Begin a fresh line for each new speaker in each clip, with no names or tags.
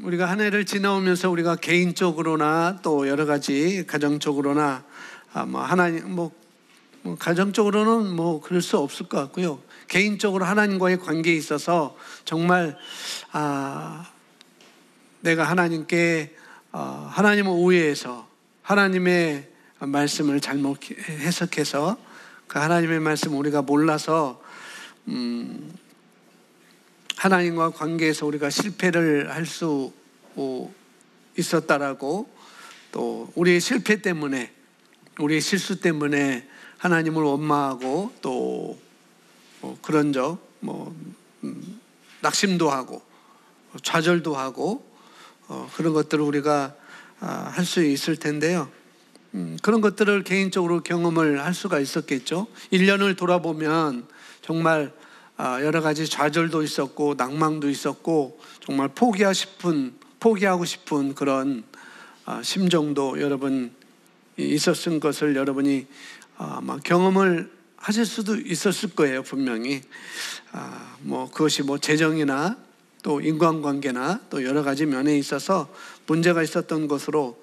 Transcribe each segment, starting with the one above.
우리가 한 해를 지나오면서 우리가 개인적으로나 또 여러 가지 가정적으로나 하나님 가정적으로는 그럴 수 없을 것 같고요. 개인적으로 하나님과의 관계에 있어서 정말 내가 하나님께 하나님을 오해해서 하나님의 말씀을 잘못 해석해서 그 하나님의 말씀 우리가 몰라서 하나님과 관계에서 우리가 실패를 할 수 있었다라고, 또 우리의 실패 때문에, 우리의 실수 때문에 하나님을 원망하고 또 그런 적, 낙심도 하고 좌절도 하고 그런 것들을 우리가 할 수 있을 텐데요. 그런 것들을 개인적으로 경험을 할 수가 있었겠죠. 1년을 돌아보면 정말 여러 가지 좌절도 있었고 낭망도 있었고 정말 포기하고 싶은 그런 심정도 여러분 있었을 것을 여러분이 아마 경험을 하실 수도 있었을 거예요. 분명히 그것이 재정이나 또 인간관계나 또 여러 가지 면에 있어서 문제가 있었던 것으로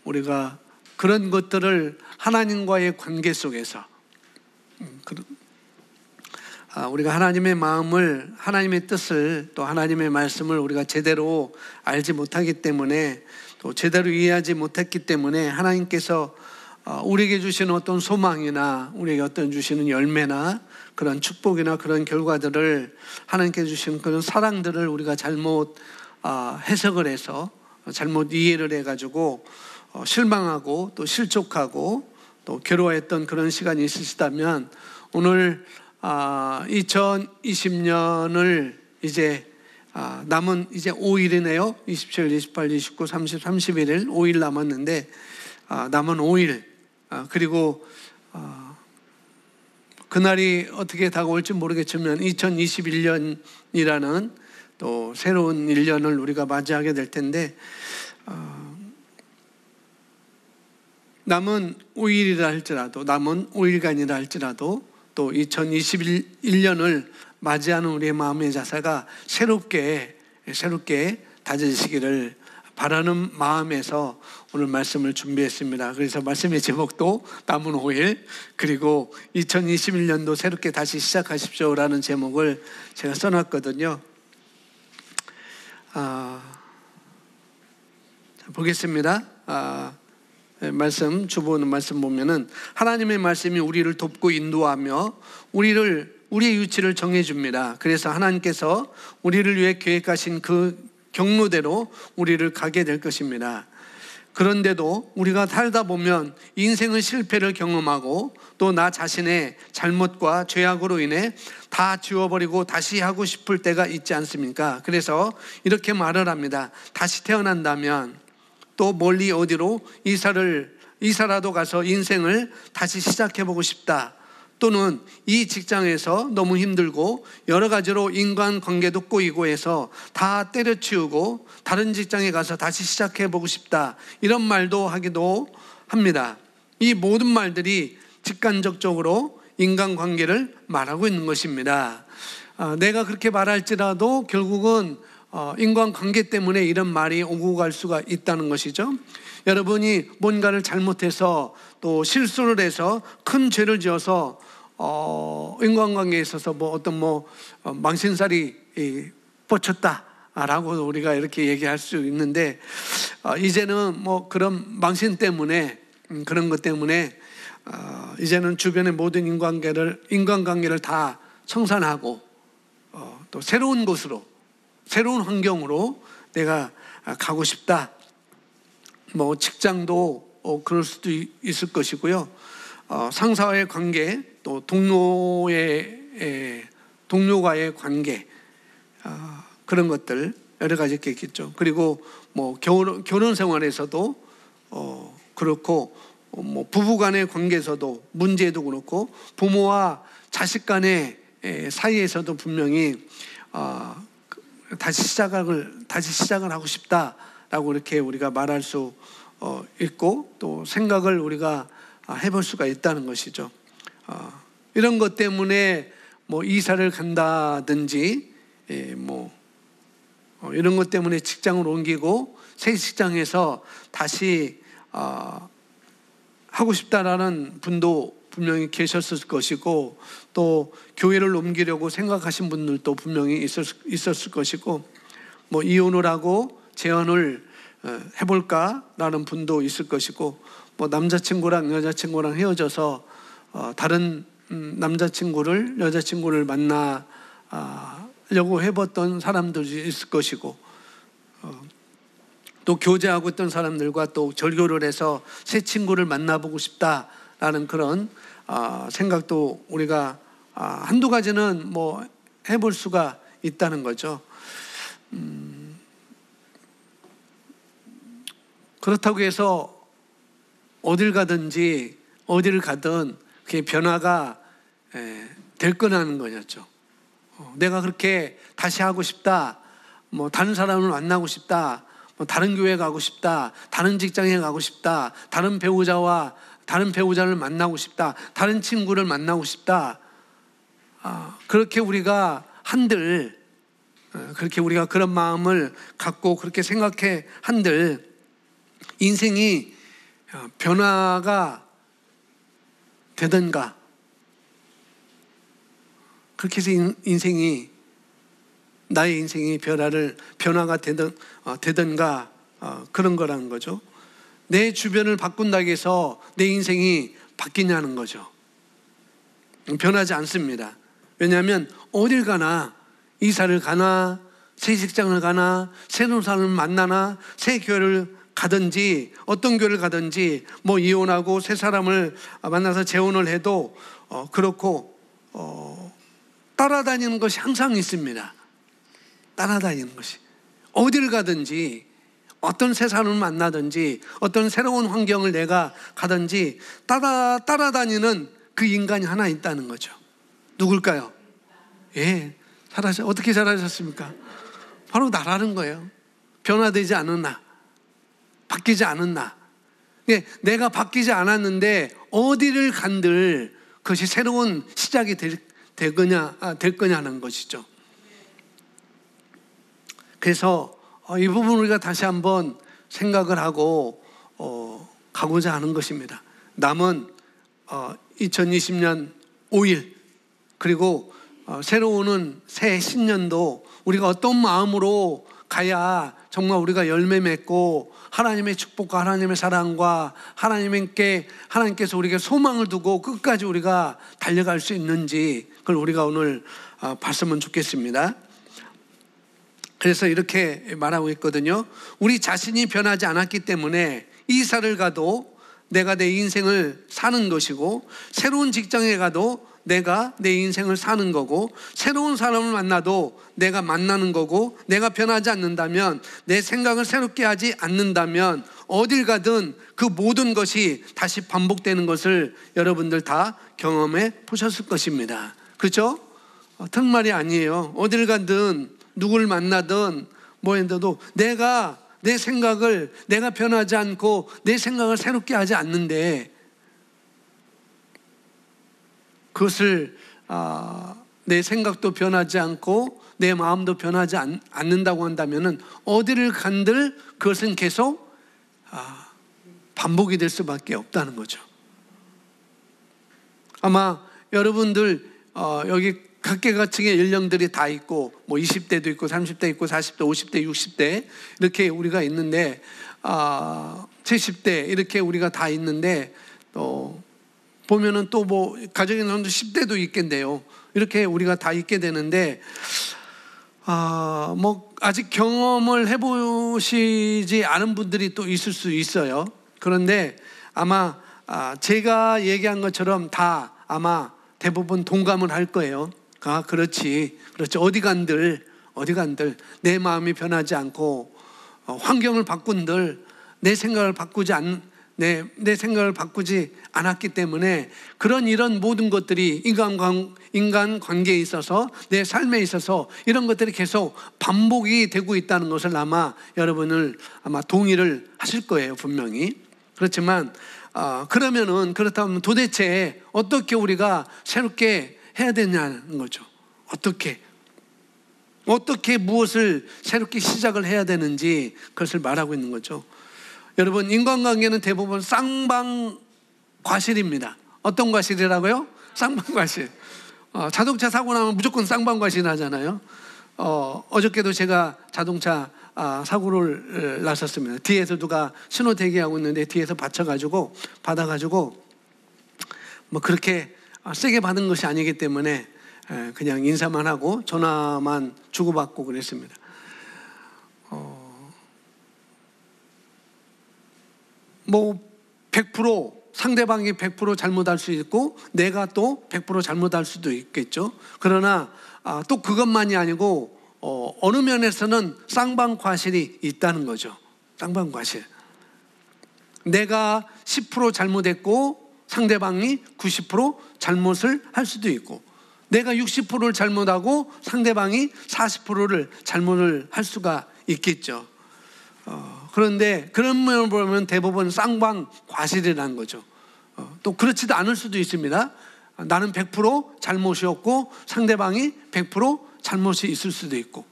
우리가 그런 것들을 하나님과의 관계 속에서 우리가 하나님의 마음을, 하나님의 뜻을, 또 하나님의 말씀을 우리가 제대로 알지 못하기 때문에, 또 제대로 이해하지 못했기 때문에 하나님께서 우리에게 주시는 어떤 소망이나 우리에게 어떤 주시는 열매나 그런 축복이나 그런 결과들을, 하나님께 주시는 그런 사랑들을 우리가 잘못 해석을 해서 잘못 이해를 해가지고 실망하고 또 실족하고 또 괴로워했던 그런 시간이 있으시다면, 오늘 2020년을 이제 남은 이제 5일이네요. 27, 28, 29, 30, 31일 5일 남았는데 남은 5일, 그리고 그날이 어떻게 다가올지 모르겠지만 2021년이라는 또 새로운 1년을 우리가 맞이하게 될 텐데, 남은 5일이라 할지라도, 남은 5일간이라 할지라도 또 2021년을 맞이하는 우리의 마음의 자세가 새롭게 다져지시기를 바라는 마음에서 오늘 말씀을 준비했습니다. 그래서 말씀의 제목도 남은 5일, 그리고 2021년도 새롭게 다시 시작하십시오라는 제목을 제가 써놨거든요. 보겠습니다. 말씀, 주보는 말씀 보면은 하나님의 말씀이 우리를 돕고 인도하며 우리의 위치를 정해줍니다. 그래서 하나님께서 우리를 위해 계획하신 그 경로대로 우리를 가게 될 것입니다. 그런데도 우리가 살다 보면 인생의 실패를 경험하고 또 나 자신의 잘못과 죄악으로 인해 다 지워버리고 다시 하고 싶을 때가 있지 않습니까? 그래서 이렇게 말을 합니다. 다시 태어난다면 또 멀리 어디로 이사라도 가서 인생을 다시 시작해보고 싶다. 또는 이 직장에서 너무 힘들고 여러 가지로 인간관계도 꼬이고 해서 다 때려치우고 다른 직장에 가서 다시 시작해보고 싶다. 이런 말도 하기도 합니다. 이 모든 말들이 직간접적으로 인간관계를 말하고 있는 것입니다. 내가 그렇게 말할지라도 결국은 인간관계 때문에 이런 말이 오고 갈 수가 있다는 것이죠. 여러분이 뭔가를 잘못해서 또 실수를 해서 큰 죄를 지어서 인간관계에 있어서 망신살이 뻗쳤다라고 우리가 이렇게 얘기할 수 있는데, 이제는 그런 망신 때문에, 그런 것 때문에 이제는 주변의 모든 인간관계를 다 청산하고 또 새로운 곳으로, 새로운 환경으로 내가 가고 싶다. 직장도 그럴 수도 있을 것이고요. 상사와의 관계, 또 동료와의 관계, 그런 것들 여러 가지 있겠죠. 그리고 결혼 생활에서도 그렇고, 부부간의 관계에서도 문제도 그렇고, 부모와 자식 간의 사이에서도 분명히 다시 시작을 하고 싶다라고 이렇게 우리가 말할 수 있고, 또 생각을 우리가 해볼 수가 있다는 것이죠. 이런 것 때문에 이사를 간다든지 이런 것 때문에 직장을 옮기고 새 직장에서 다시 하고 싶다라는 분도 분명히 계셨을 것이고, 또 교회를 옮기려고 생각하신 분들도 분명히 있었을 것이고, 뭐 이혼을 하고 재혼을 해볼까라는 분도 있을 것이고, 뭐 남자친구랑 여자친구랑 헤어져서 다른 남자친구를 여자친구를 만나려고 해봤던 사람들이 있을 것이고, 또 교제하고 있던 사람들과 또 절교를 해서 새 친구를 만나보고 싶다라는 그런 생각도 우리가 한두 가지는 뭐 해볼 수가 있다는 거죠. 그렇다고 해서 어딜 가든지 어디를 가든 그게 변화가 될 거라는 거였죠. 내가 그렇게 다시 하고 싶다, 뭐 다른 사람을 만나고 싶다, 뭐 다른 교회 가고 싶다, 다른 직장에 가고 싶다, 다른 배우자를 만나고 싶다, 다른 친구를 만나고 싶다, 그렇게 우리가 한들, 그렇게 우리가 그런 마음을 갖고 그렇게 생각해 한들 인생이 변화가 되든가, 그렇게 해서 나의 인생이 변화가 되든가 그런 거라는 거죠. 내 주변을 바꾼다고 해서 내 인생이 바뀌냐는 거죠. 변하지 않습니다. 왜냐하면 어딜 가나, 이사를 가나, 새 직장을 가나, 새로운 사람을 만나나, 새 교회를 가든지, 어떤 교회를 가든지, 뭐 이혼하고 새 사람을 만나서 재혼을 해도 그렇고 따라다니는 것이 항상 있습니다. 따라다니는 것이, 어디를 가든지, 어떤 새 사람을 만나든지, 어떤 새로운 환경을 내가 가든지 따라다니는 그 인간이 하나 있다는 거죠. 누굴까요? 어떻게 잘하셨습니까? 바로 나라는 거예요. 변화되지 않은 나, 바뀌지 않은 나. 내가 바뀌지 않았는데 어디를 간들 그것이 새로운 시작이 될 거냐는 것이죠. 그래서 이 부분 우리가 다시 한번 생각을 하고 가고자 하는 것입니다. 남은 2020년 5일, 그리고 새로 오는 새 신년도 우리가 어떤 마음으로 가야 정말 우리가 열매 맺고 하나님의 축복과 하나님의 사랑과 하나님께서 우리에게 소망을 두고 끝까지 우리가 달려갈 수 있는지, 그걸 우리가 오늘 봤으면 좋겠습니다. 그래서 이렇게 말하고 있거든요. 우리 자신이 변하지 않았기 때문에 이사를 가도 내가 내 인생을 사는 것이고, 새로운 직장에 가도 내가 내 인생을 사는 거고, 새로운 사람을 만나도 내가 만나는 거고, 내가 변하지 않는다면, 내 생각을 새롭게 하지 않는다면 어딜 가든 그 모든 것이 다시 반복되는 것을 여러분들 다 경험해 보셨을 것입니다. 그렇죠? 틀린 말이 아니에요. 어딜 가든 누굴 만나든 뭐 해도 내가 변하지 않고 내 생각을 새롭게 하지 않는데, 그것을 내 생각도 변하지 않고 내 마음도 변하지 않는다고 한다면은 어디를 간들 그것은 계속 반복이 될 수밖에 없다는 거죠. 아마 여러분들 여기 각계각층의 연령들이 다 있고, 뭐 20대도 있고 30대 있고 40대, 50대, 60대 이렇게 우리가 있는데, 70대 이렇게 우리가 다 있는데, 또 보면은 또 뭐 가정의 사람도 10대도 있겠네요. 이렇게 우리가 다 있게 되는데, 뭐 아직 경험을 해보시지 않은 분들이 또 있을 수 있어요. 그런데 아마 제가 얘기한 것처럼 다 아마 대부분 동감을 할 거예요. 그렇지. 어디 간들 내 마음이 변하지 않고 환경을 바꾼들 내 생각을 바꾸지 않았기 때문에 이런 모든 것들이 인간 관계에 있어서, 내 삶에 있어서 이런 것들이 계속 반복이 되고 있다는 것을 아마 여러분을 동의를 하실 거예요, 분명히. 그렇지만 그렇다면 도대체 어떻게 우리가 새롭게 해야 되냐는 거죠. 어떻게? 어떻게 무엇을 새롭게 시작을 해야 되는지 그것을 말하고 있는 거죠. 여러분, 인간관계는 대부분 쌍방과실입니다. 어떤 과실이라고요? 쌍방과실. 자동차 사고 나면 무조건 쌍방과실 하잖아요. 어저께도 제가 자동차 사고를 났었습니다. 뒤에서 누가 신호 대기하고 있는데 뒤에서 받아가지고 뭐 그렇게 세게 받은 것이 아니기 때문에 그냥 인사만 하고 전화만 주고받고 그랬습니다. 뭐 100% 상대방이 100% 잘못할 수 있고 내가 또 100% 잘못할 수도 있겠죠. 그러나 또 그것만이 아니고 어느 면에서는 쌍방과실이 있다는 거죠. 쌍방과실. 내가 10% 잘못했고 상대방이 90% 잘못을 할 수도 있고, 내가 60%를 잘못하고 상대방이 40%를 잘못을 할 수가 있겠죠. 그런데 그런 면을 보면 대부분 쌍방과실이라는 거죠. 또 그렇지도 않을 수도 있습니다. 나는 100% 잘못이었고 상대방이 100% 잘못이 있을 수도 있고.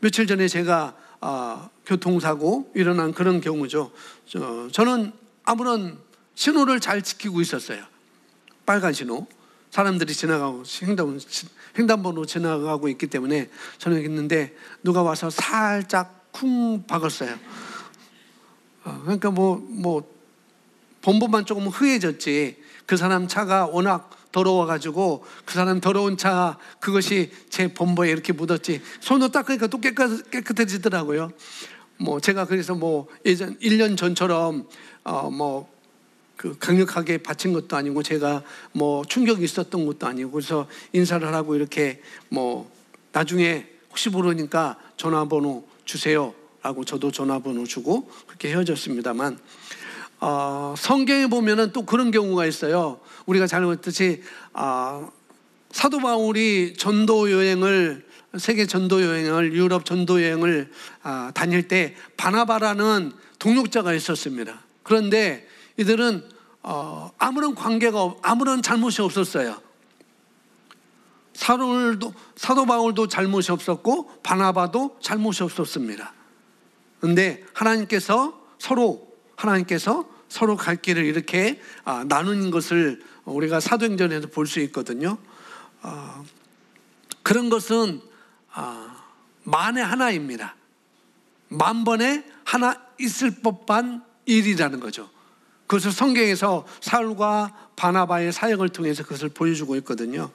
며칠 전에 제가 교통사고 일어난 그런 경우죠. 저는 아무런 신호를 잘 지키고 있었어요. 빨간 신호, 사람들이 지나가고 횡단보도 지나가고 있기 때문에 저는 있는데 누가 와서 살짝 쿵 박았어요. 그러니까 뭐 범퍼만 조금 흐해졌지, 그 사람 차가 워낙 더러워가지고 그 사람 더러운 차 그것이 제 범퍼에 이렇게 묻었지, 손으로 닦으니까 또 깨끗해지더라고요. 뭐 제가 그래서 뭐 예전 1년 전처럼 그 강력하게 받친 것도 아니고 제가 뭐 충격이 있었던 것도 아니고, 그래서 인사를 하고 이렇게 뭐 나중에 혹시 모르니까 전화번호 주세요 라고 저도 전화번호 주고 그렇게 헤어졌습니다만, 성경에 보면은 또 그런 경우가 있어요. 우리가 잘 알듯이 사도 바울이 세계 전도 여행을, 유럽 전도 여행을 다닐 때 바나바라는 동역자가 있었습니다. 그런데 이들은 아무런 잘못이 없었어요. 사도 바울도 잘못이 없었고 바나바도 잘못이 없었습니다. 그런데 하나님께서 서로 갈 길을 이렇게 나눈 것을 우리가 사도행전에서 볼 수 있거든요. 그런 것은 만에 하나입니다. 만번에 하나 있을 법한 일이라는 거죠. 그것을 성경에서 사울과 바나바의 사역을 통해서 그것을 보여주고 있거든요.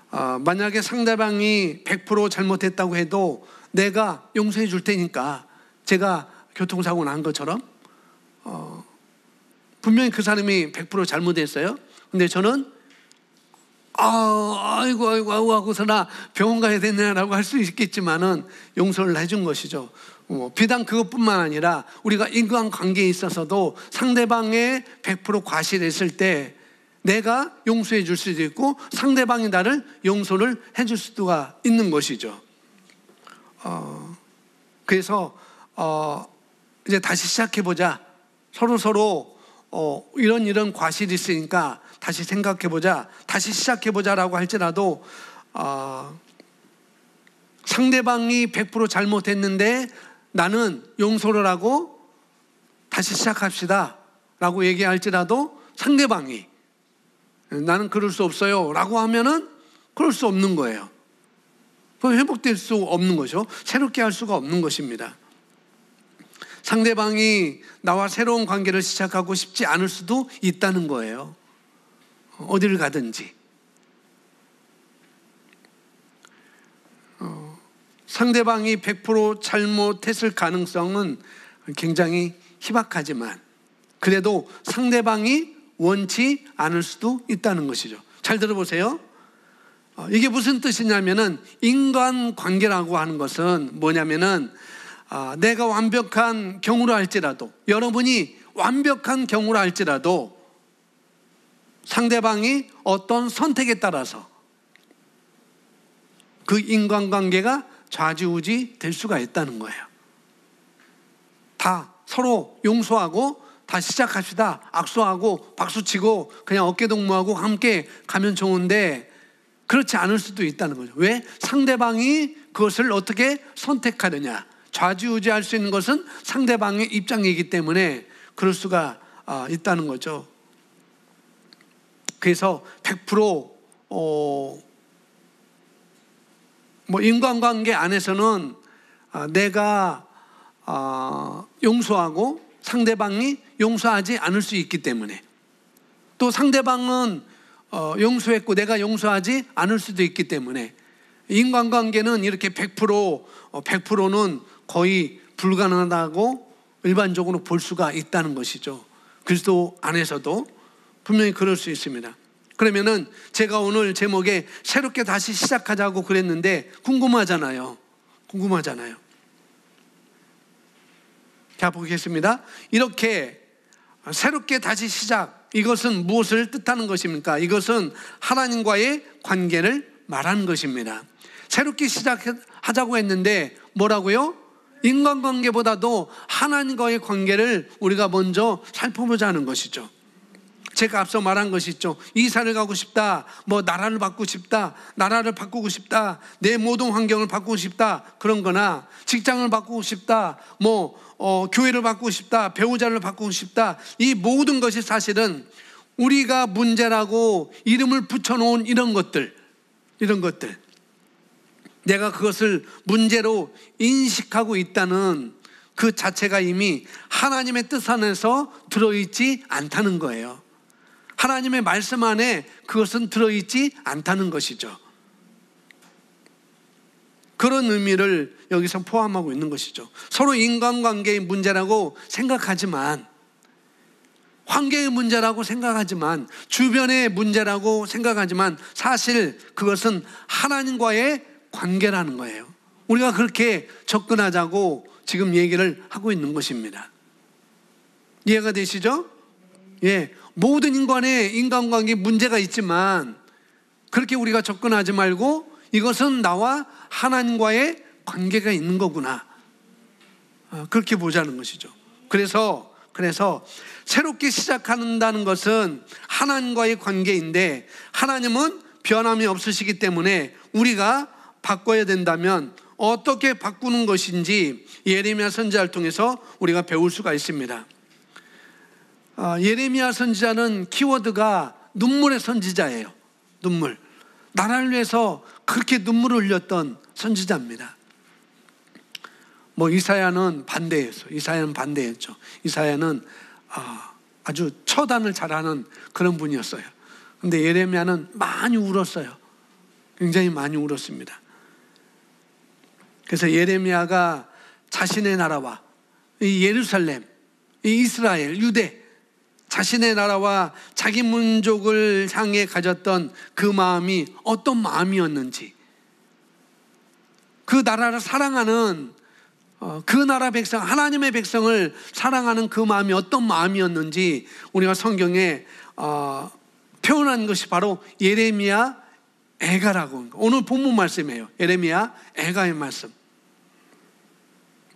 만약에 상대방이 100% 잘못했다고 해도 내가 용서해 줄 테니까, 제가 교통사고 난 것처럼 분명히 그 사람이 100% 잘못했어요. 근데 저는 아이고 하고서 나 병원 가야 되냐라고 할 수 있겠지만은 용서를 해준 것이죠. 비단 그것뿐만 아니라 우리가 인간관계에 있어서도 상대방의 100% 과실했을 때 내가 용서해 줄 수도 있고 상대방이 나를 용서를 해줄 수가 있는 것이죠. 그래서 이제 다시 시작해보자. 서로 이런 과실이 있으니까 다시 생각해보자, 다시 시작해보자라고 할지라도 상대방이 100% 잘못했는데 나는 용서를 하고 다시 시작합시다 라고 얘기할지라도 상대방이 나는 그럴 수 없어요 라고 하면은 그럴 수 없는 거예요. 그건 회복될 수 없는 거죠. 새롭게 할 수가 없는 것입니다. 상대방이 나와 새로운 관계를 시작하고 싶지 않을 수도 있다는 거예요. 어디를 가든지. 상대방이 100% 잘못했을 가능성은 굉장히 희박하지만 그래도 상대방이 원치 않을 수도 있다는 것이죠. 잘 들어보세요. 이게 무슨 뜻이냐면은, 인간관계라고 하는 것은 뭐냐면은 내가 완벽한 경우라 할지라도, 여러분이 완벽한 경우라 할지라도 상대방이 어떤 선택에 따라서 그 인간관계가 좌지우지 될 수가 있다는 거예요. 다 서로 용서하고 다시 시작합시다, 악수하고 박수치고 그냥 어깨동무하고 함께 가면 좋은데, 그렇지 않을 수도 있다는 거죠. 왜? 상대방이 그것을 어떻게 선택하느냐. 좌지우지할 수 있는 것은 상대방의 입장이기 때문에 그럴 수가 있다는 거죠. 그래서 100% 인간관계 안에서는 내가 용서하고 상대방이 용서하지 않을 수 있기 때문에, 또 상대방은 용서했고 내가 용서하지 않을 수도 있기 때문에 인간관계는 이렇게 100%는 거의 불가능하다고 일반적으로 볼 수가 있다는 것이죠. 그리스도 안에서도 분명히 그럴 수 있습니다. 그러면은 제가 오늘 제목에 새롭게 다시 시작하자고 그랬는데 궁금하잖아요. 자, 보겠습니다. 이렇게 새롭게 다시 시작, 이것은 무엇을 뜻하는 것입니까? 이것은 하나님과의 관계를 말하는 것입니다. 새롭게 시작하자고 했는데 뭐라고요? 인간관계보다도 하나님과의 관계를 우리가 먼저 살펴보자는 것이죠. 제가 앞서 말한 것이 있죠. 이사를 가고 싶다, 나라를 바꾸고 싶다, 내 모든 환경을 바꾸고 싶다, 그런 거나 직장을 바꾸고 싶다, 교회를 바꾸고 싶다, 배우자를 바꾸고 싶다, 이 모든 것이 사실은 우리가 문제라고 이름을 붙여놓은 이런 것들, 내가 그것을 문제로 인식하고 있다는 그 자체가 이미 하나님의 뜻 안에서 들어있지 않다는 거예요. 하나님의 말씀 안에 그것은 들어있지 않다는 것이죠. 그런 의미를 여기서 포함하고 있는 것이죠. 서로 인간관계의 문제라고 생각하지만, 환경의 문제라고 생각하지만, 주변의 문제라고 생각하지만 사실 그것은 하나님과의 관계라는 거예요. 우리가 그렇게 접근하자고 지금 얘기를 하고 있는 것입니다. 이해가 되시죠? 예, 모든 인간의 인간관계에 문제가 있지만 그렇게 우리가 접근하지 말고 이것은 나와 하나님과의 관계가 있는 거구나, 그렇게 보자는 것이죠. 그래서 새롭게 시작한다는 것은 하나님과의 관계인데, 하나님은 변함이 없으시기 때문에 우리가 바꿔야 된다면 어떻게 바꾸는 것인지 예레미야 선지자를 통해서 우리가 배울 수가 있습니다. 예레미야 선지자는 키워드가 눈물의 선지자예요. 눈물. 나라를 위해서 그렇게 눈물을 흘렸던 선지자입니다. 이사야는 반대했죠. 이사야는 아주 처단을 잘하는 그런 분이었어요. 근데 예레미야는 많이 울었어요. 굉장히 많이 울었습니다. 그래서 예레미야가 자신의 나라와 이 예루살렘, 이 이스라엘, 유대, 자신의 나라와 자기 민족을 향해 가졌던 그 마음이 어떤 마음이었는지, 그 나라를 사랑하는 그 나라 백성, 하나님의 백성을 사랑하는 그 마음이 어떤 마음이었는지 우리가 성경에 표현한 것이 바로 예레미야 애가라고, 오늘 본문 말씀이에요. 예레미야 애가의 말씀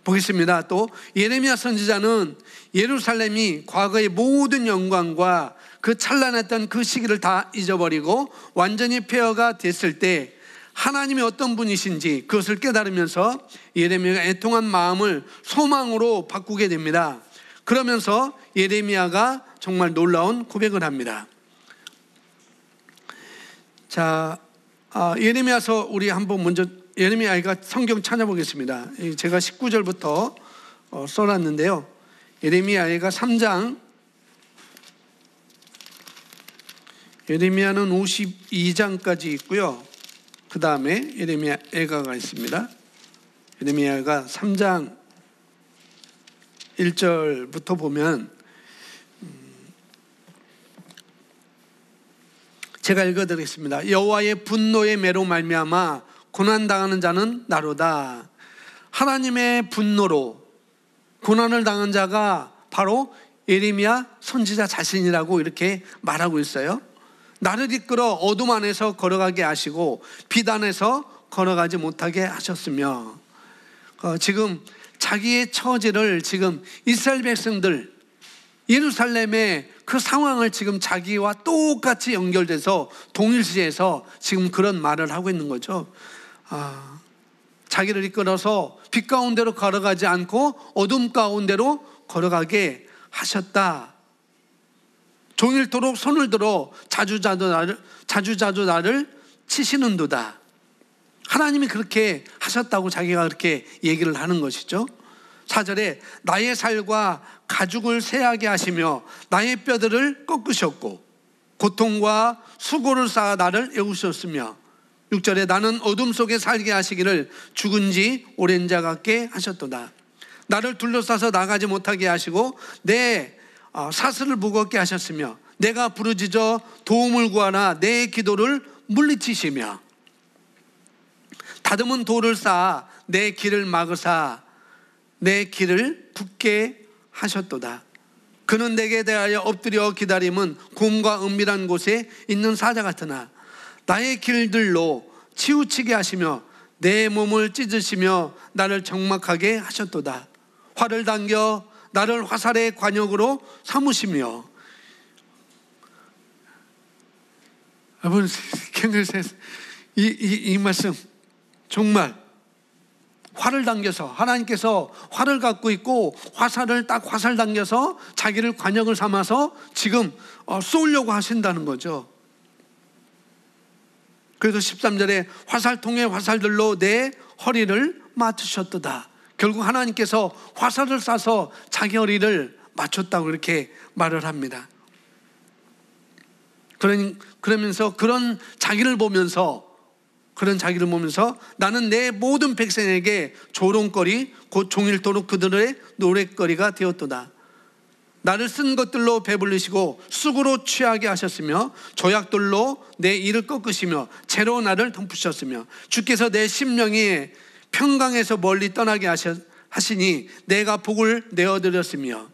보겠습니다. 또 예레미야 선지자는 예루살렘이 과거의 모든 영광과 그 찬란했던 그 시기를 다 잊어버리고 완전히 폐허가 됐을 때 하나님이 어떤 분이신지 그것을 깨달으면서 예레미야가 애통한 마음을 소망으로 바꾸게 됩니다. 그러면서 예레미야가 정말 놀라운 고백을 합니다. 자, 예레미야서 우리 한번 먼저 예레미야가 성경 찾아보겠습니다. 제가 19절부터 써놨는데요. 예레미야가 3장, 예레미야는 52장까지 있고요. 그 다음에 예레미야 애가가 있습니다. 예레미야가 3장 1절부터 보면, 제가 읽어드리겠습니다. 여호와의 분노의 매로 말미암아 고난당하는 자는 나로다. 하나님의 분노로 고난을 당한 자가 바로 예레미야 선지자 자신이라고 이렇게 말하고 있어요. 나를 이끌어 어둠 안에서 걸어가게 하시고 빛 안에서 걸어가지 못하게 하셨으며, 지금 자기의 처지를 지금 이스라엘 백성들, 예루살렘의 그 상황을 지금 자기와 똑같이 연결돼서 동일시해서 지금 그런 말을 하고 있는 거죠. 자기를 이끌어서 빛 가운데로 걸어가지 않고 어둠 가운데로 걸어가게 하셨다. 종일토록 손을 들어 자주자주 나를 치시는도다. 하나님이 그렇게 하셨다고 자기가 그렇게 얘기를 하는 것이죠. 4절에 나의 살과 가죽을 쇠하게 하시며 나의 뼈들을 꺾으셨고 고통과 수고를 쌓아 나를 애우셨으며 6절에 나는 어둠 속에 살게 하시기를 죽은 지 오랜 자 같게 하셨도다. 나를 둘러싸서 나가지 못하게 하시고 내 사슬을 무겁게 하셨으며 내가 부르짖어 도움을 구하나 내 기도를 물리치시며 다듬은 돌을 쌓아 내 길을 막으사 내 길을 굳게 하셨도다. 그는 내게 대하여 엎드려 기다림은 곰과 은밀한 곳에 있는 사자 같으나 나의 길들로 치우치게 하시며 내 몸을 찢으시며 나를 적막하게 하셨도다. 활을 당겨 나를 화살의 관역으로 삼으시며. 여러분, 이 말씀 정말 활을 당겨서 하나님께서 활을 갖고 있고 화살 당겨서 자기를 관역을 삼아서 지금 쏘려고 하신다는 거죠. 그래서 13절에 화살통의 화살들로 내 허리를 맞추셨도다. 결국 하나님께서 화살을 쏴서 자기 허리를 맞췄다고 이렇게 말을 합니다. 그러면서 그런 자기를 보면서 나는 내 모든 백성에게 조롱거리 곧 종일토록 그들의 노랫거리가 되었도다. 나를 쓴 것들로 배불리시고 쑥으로 취하게 하셨으며 조약돌로 내 이를 꺾으시며 채로 나를 덮으셨으며 주께서 내 심령이 평강에서 멀리 떠나게 하시니 내가 복을 내어드렸으며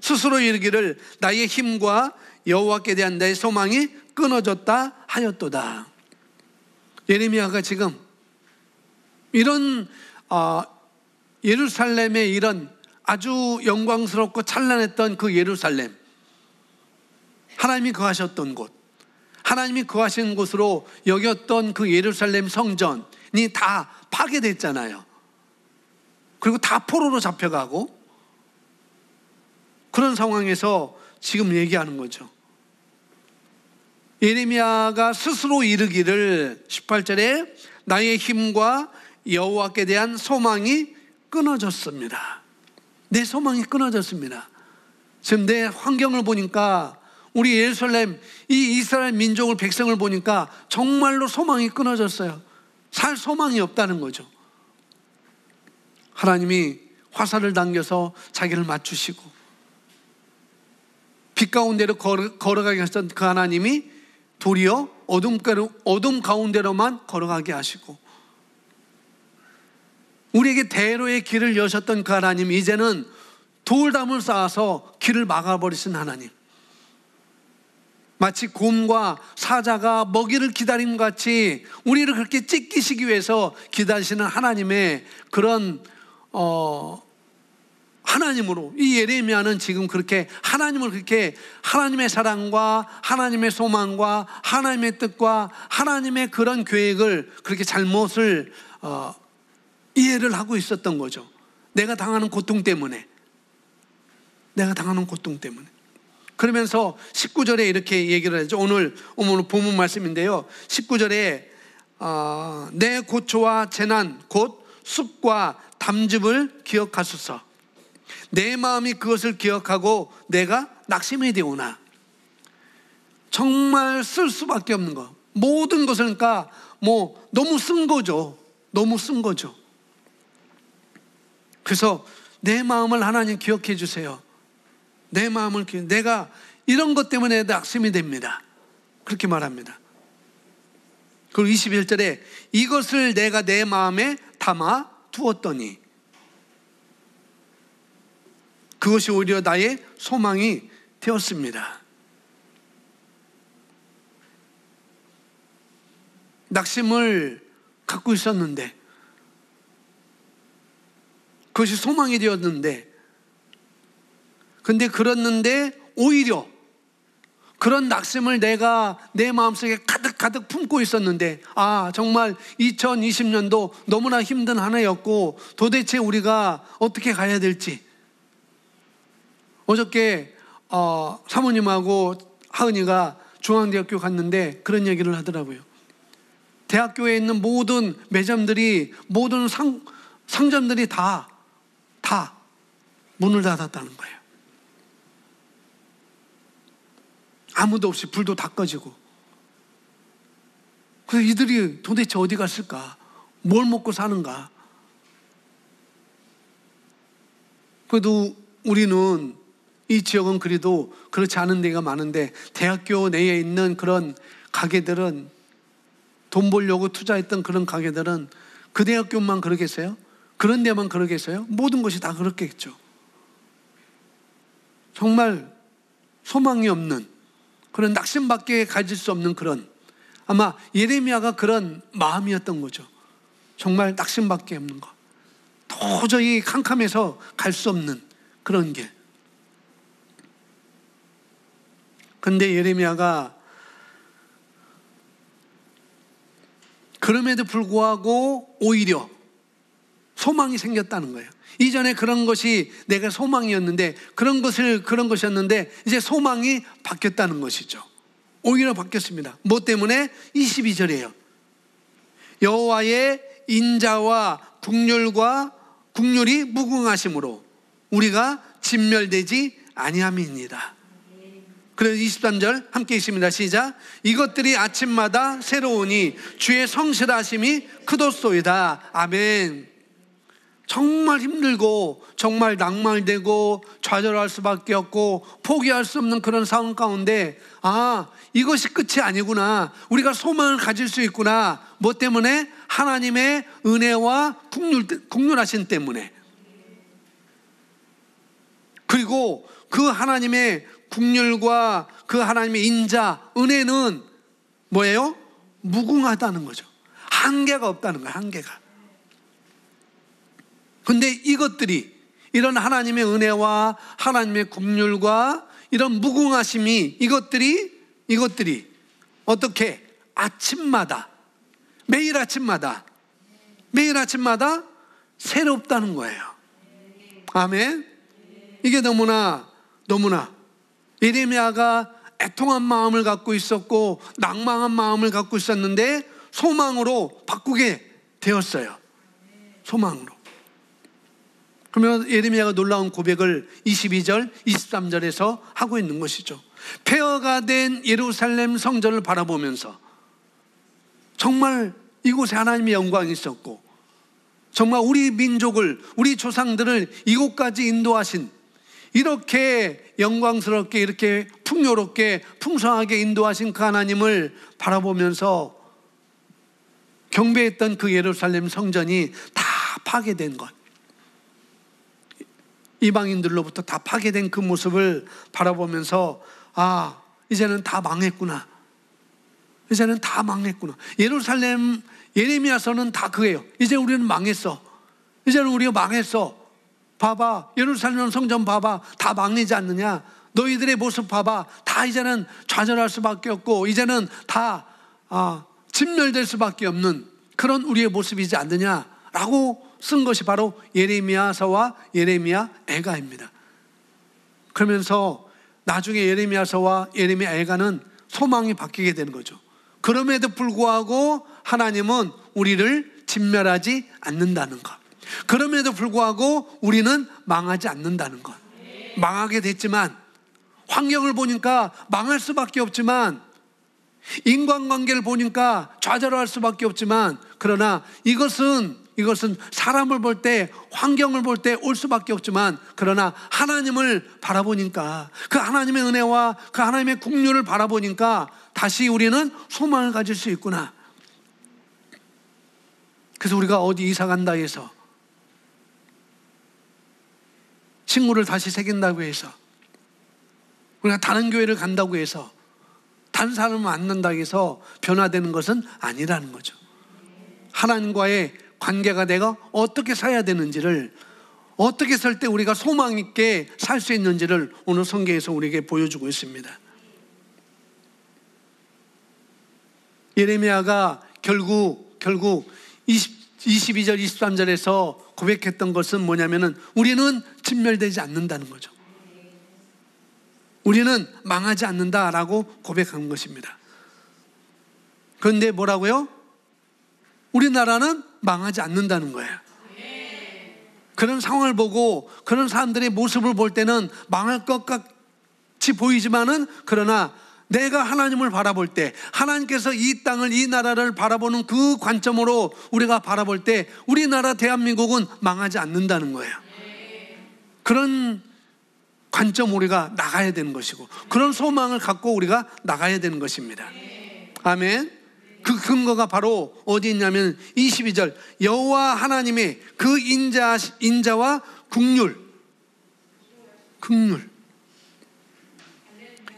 스스로 이르기를 나의 힘과 여호와께 대한 내 소망이 끊어졌다 하였도다. 예레미야가 지금 이런 예루살렘의 이런 아주 영광스럽고 찬란했던 그 예루살렘, 하나님이 거하셨던 곳, 하나님이 거하신 곳으로 여겼던 그 예루살렘 성전이 다 파괴됐잖아요. 그리고 다 포로로 잡혀가고 그런 상황에서 지금 얘기하는 거죠. 예레미야가 스스로 이르기를 18절에 나의 힘과 여호와께 대한 소망이 끊어졌습니다. 내 소망이 끊어졌습니다. 지금 내 환경을 보니까 우리 예루살렘 이 이스라엘 민족을 백성을 보니까 정말로 소망이 끊어졌어요. 살 소망이 없다는 거죠. 하나님이 화살을 당겨서 자기를 맞추시고 빛 가운데로 걸어가게 하셨던 그 하나님이 도리어 어둠 가운데로만 걸어가게 하시고 우리에게 대로의 길을 여셨던 그 하나님, 이제는 돌담을 쌓아서 길을 막아버리신 하나님, 마치 곰과 사자가 먹이를 기다림 같이 우리를 그렇게 찢기시기 위해서 기다리시는 하나님의 그런 하나님으로 이 예레미야는 지금 그렇게 하나님을 그렇게 하나님의 사랑과 하나님의 소망과 하나님의 뜻과 하나님의 그런 계획을 그렇게 잘못을 이해를 하고 있었던 거죠. 내가 당하는 고통 때문에. 그러면서 19절에 이렇게 얘기를 하죠. 오늘 본문 말씀인데요. 19절에 내 고초와 재난 곧 숲과 담즙을 기억하소서. 내 마음이 그것을 기억하고 내가 낙심이 되오나. 정말 쓸 수밖에 없는 거. 모든 것을 그러니까 너무 쓴 거죠. 그래서 내 마음을 하나님 기억해 주세요. 내가 이런 것 때문에 낙심이 됩니다. 그렇게 말합니다. 그리고 21절에 이것을 내가 내 마음에 담아 두었더니 그것이 오히려 나의 소망이 되었습니다. 낙심을 갖고 있었는데 그것이 소망이 되었는데, 근데 그랬는데 오히려 그런 낙심을 내가 내 마음속에 가득 품고 있었는데, 정말 2020년도 너무나 힘든 한 해였고 도대체 우리가 어떻게 가야 될지. 어저께 사모님하고 하은이가 중앙대학교 갔는데 그런 얘기를 하더라고요. 대학교에 있는 모든 매점들이, 모든 상점들이 다 문을 닫았다는 거예요. 아무도 없이 불도 다 꺼지고. 그래서 이들이 도대체 어디 갔을까? 뭘 먹고 사는가? 그래도 우리는, 이 지역은 그래도 그렇지 않은 데가 많은데, 대학교 내에 있는 그런 가게들은, 돈 벌려고 투자했던 그런 가게들은 그 대학교만 그러겠어요? 그런 데만 그러겠어요? 모든 것이 다 그렇겠죠. 정말 소망이 없는, 그런 낙심밖에 가질 수 없는 그런, 아마 예레미야가 그런 마음이었던 거죠. 정말 낙심밖에 없는 것, 도저히 캄캄해서 갈 수 없는 그런 게. 근데 예레미야가 그럼에도 불구하고 오히려 소망이 생겼다는 거예요. 이전에 그런 것이 내가 소망이었는데, 그런 것이었는데 이제 소망이 바뀌었다는 것이죠. 오히려 바뀌었습니다. 뭐 때문에? 22절이에요. 여호와의 인자와 국률이 무궁하심으로 우리가 진멸되지 아니함이니라. 그래서 23절 함께 읽습니다. 시작. 이것들이 아침마다 새로우니 주의 성실하심이 크도소이다. 아멘. 정말 힘들고 정말 낭만되고 좌절할 수밖에 없고 포기할 수 없는 그런 상황 가운데, 이것이 끝이 아니구나, 우리가 소망을 가질 수 있구나. 뭐 때문에? 하나님의 은혜와 국률하심 때문에. 그리고 그 하나님의 국률과 그 하나님의 인자, 은혜는 뭐예요? 무궁하다는 거죠. 한계가 없다는 거예요. 한계가. 근데 이것들이, 이런 하나님의 은혜와 하나님의 국률과 이런 무궁하심이, 이것들이 어떻게? 아침마다, 매일 아침마다 새롭다는 거예요. 아멘. 이게 너무나 예레미야가 애통한 마음을 갖고 있었고 낭망한 마음을 갖고 있었는데 소망으로 바꾸게 되었어요. 소망으로. 그러면 예레미야가 놀라운 고백을 22절, 23절에서 하고 있는 것이죠. 폐허가 된 예루살렘 성전을 바라보면서 정말 이곳에 하나님의 영광이 있었고, 정말 우리 민족을, 우리 조상들을 이곳까지 인도하신, 이렇게 영광스럽게, 이렇게 풍요롭게, 풍성하게 인도하신 그 하나님을 바라보면서 경배했던 그 예루살렘 성전이 다 파괴된 것, 이방인들로부터 다 파괴된 그 모습을 바라보면서 이제는 다 망했구나. 이제는 다 망했구나. 예루살렘, 예레미야서는 다 그거예요. 이제 우리는 망했어. 이제는 우리가 망했어. 봐봐, 예루살렘 성전 봐봐, 다 망리지 않느냐. 너희들의 모습 봐봐, 다 이제는 좌절할 수밖에 없고 이제는 다 진멸될 수밖에 없는 그런 우리의 모습이지 않느냐라고 쓴 것이 바로 예레미야서와 예레미야 애가입니다. 그러면서 나중에 예레미야서와 예레미야 애가는 소망이 바뀌게 되는 거죠. 그럼에도 불구하고 하나님은 우리를 진멸하지 않는다는 것, 그럼에도 불구하고 우리는 망하지 않는다는 것. 망하게 됐지만, 환경을 보니까 망할 수밖에 없지만, 인간관계를 보니까 좌절할 수밖에 없지만, 그러나 이것은 사람을 볼 때, 환경을 볼 때 올 수밖에 없지만, 그러나 하나님을 바라보니까, 그 하나님의 은혜와 그 하나님의 국률을 바라보니까 다시 우리는 소망을 가질 수 있구나. 그래서 우리가 어디 이사 간다 해서, 친구를 다시 새긴다고 해서, 우리가 다른 교회를 간다고 해서, 다른 사람을 만난다고 해서 변화되는 것은 아니라는 거죠. 하나님과의 관계가 내가 어떻게 살아야 되는지를, 어떻게 살 때 우리가 소망 있게 살 수 있는지를 오늘 성경에서 우리에게 보여주고 있습니다. 예레미야가 결국 22절 23절에서 고백했던 것은 뭐냐면은 우리는 진멸되지 않는다는 거죠. 우리는 망하지 않는다라고 고백한 것입니다. 그런데 뭐라고요? 우리나라는 망하지 않는다는 거예요. 그런 상황을 보고 그런 사람들의 모습을 볼 때는 망할 것 같이 보이지만은, 그러나 내가 하나님을 바라볼 때, 하나님께서 이 땅을, 이 나라를 바라보는 그 관점으로 우리가 바라볼 때 우리나라 대한민국은 망하지 않는다는 거예요. 그런 관점 우리가 나가야 되는 것이고, 그런 소망을 갖고 우리가 나가야 되는 것입니다. 아멘. 그 근거가 바로 어디 있냐면 22절, 여호와 하나님의 그 인자와 긍휼.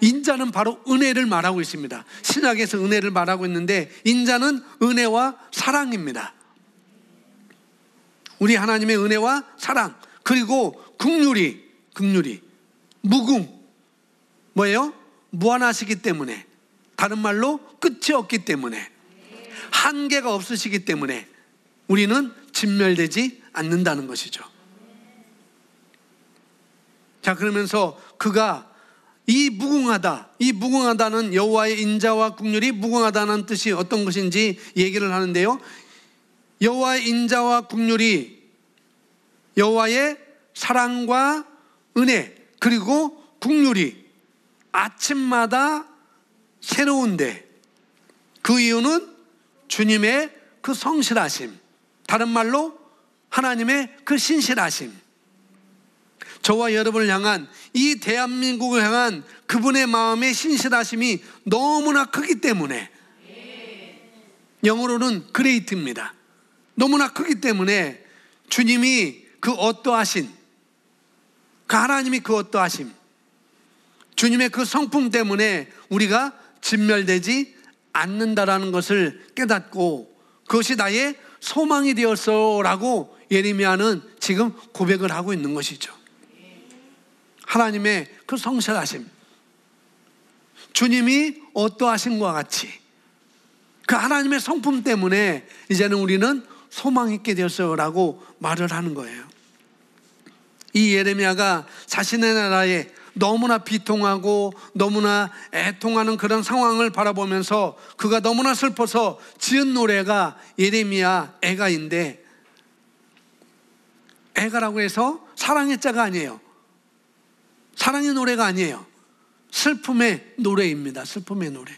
인자는 바로 은혜를 말하고 있습니다. 신약에서 은혜를 말하고 있는데, 인자는 은혜와 사랑입니다. 우리 하나님의 은혜와 사랑, 그리고 긍휼이 무궁, 뭐예요? 무한하시기 때문에, 다른 말로 끝이 없기 때문에, 한계가 없으시기 때문에 우리는 진멸되지 않는다는 것이죠. 자, 그러면서 그가 이 무궁하다는 여호와의 인자와 긍휼이 무궁하다는 뜻이 어떤 것인지 얘기를 하는데요, 여호와의 인자와 긍휼이 여호와의 사랑과 은혜 그리고 긍휼이 아침마다 새로운데, 그 이유는 주님의 그 성실하심, 다른 말로 하나님의 그 신실하심, 저와 여러분을 향한, 이 대한민국을 향한 그분의 마음의 신실하심이 너무나 크기 때문에, 영어로는 great입니다. 너무나 크기 때문에 주님이 그 어떠하신, 그 하나님이 그 어떠하심, 주님의 그 성품 때문에 우리가 진멸되지 않는다라는 것을 깨닫고, 그것이 나의 소망이 되었어라고 예레미야는 지금 고백을 하고 있는 것이죠. 하나님의 그 성실하심, 주님이 어떠하신 것 같이 그 하나님의 성품 때문에 이제는 우리는 소망 있게 되었어라고 말을 하는 거예요. 이 예레미야가 자신의 나라에 너무나 비통하고 너무나 애통하는 그런 상황을 바라보면서 그가 너무나 슬퍼서 지은 노래가 예레미야 애가인데, 애가라고 해서 사랑의 자가 아니에요. 사랑의 노래가 아니에요. 슬픔의 노래입니다. 슬픔의 노래.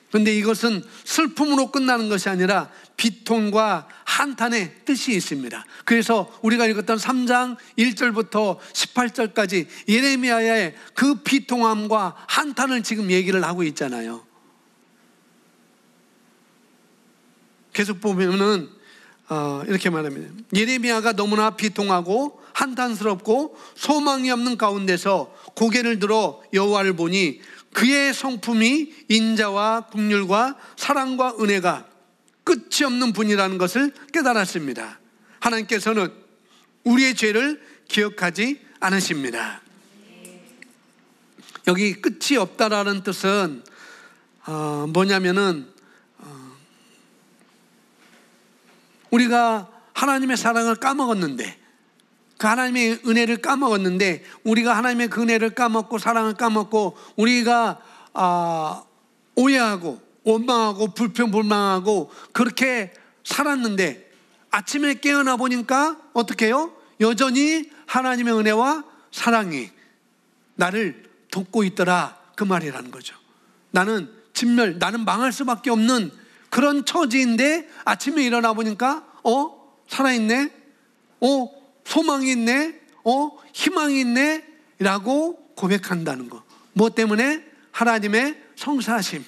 그런데 이것은 슬픔으로 끝나는 것이 아니라 비통과 한탄의 뜻이 있습니다. 그래서 우리가 읽었던 3장 1절부터 18절까지 예레미야의 그 비통함과 한탄을 지금 얘기를 하고 있잖아요. 계속 보면은 이렇게 말합니다. 예레미야가 너무나 비통하고 한탄스럽고 소망이 없는 가운데서 고개를 들어 여호와를 보니 그의 성품이 인자와 긍휼과 사랑과 은혜가 끝이 없는 분이라는 것을 깨달았습니다. 하나님께서는 우리의 죄를 기억하지 않으십니다. 여기 끝이 없다라는 뜻은 뭐냐면은 우리가 하나님의 사랑을 까먹었는데, 그 하나님의 은혜를 까먹었는데, 우리가 하나님의 그 은혜를 까먹고 사랑을 까먹고 우리가 오해하고 원망하고 불평불만하고 그렇게 살았는데, 아침에 깨어나 보니까 어떻게 해요? 여전히 하나님의 은혜와 사랑이 나를 돕고 있더라, 그 말이라는 거죠. 나는 망할 수밖에 없는 그런 처지인데 아침에 일어나 보니까 살아있네, 소망이 있네, 희망이 있네 라고 고백한다는 거. 뭐 때문에? 하나님의 성사하심,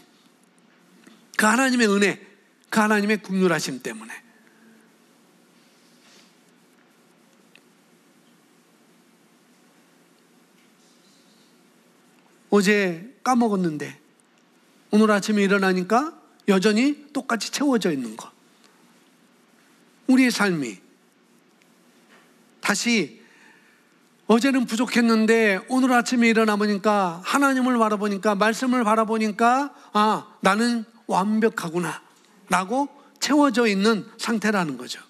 그 하나님의 은혜, 그 하나님의 긍휼하심 때문에. 어제 까먹었는데 오늘 아침에 일어나니까 여전히 똑같이 채워져 있는 것. 우리의 삶이 다시 어제는 부족했는데 오늘 아침에 일어나 보니까 하나님을 바라보니까, 말씀을 바라보니까 나는 완벽하구나 라고 채워져 있는 상태라는 거죠.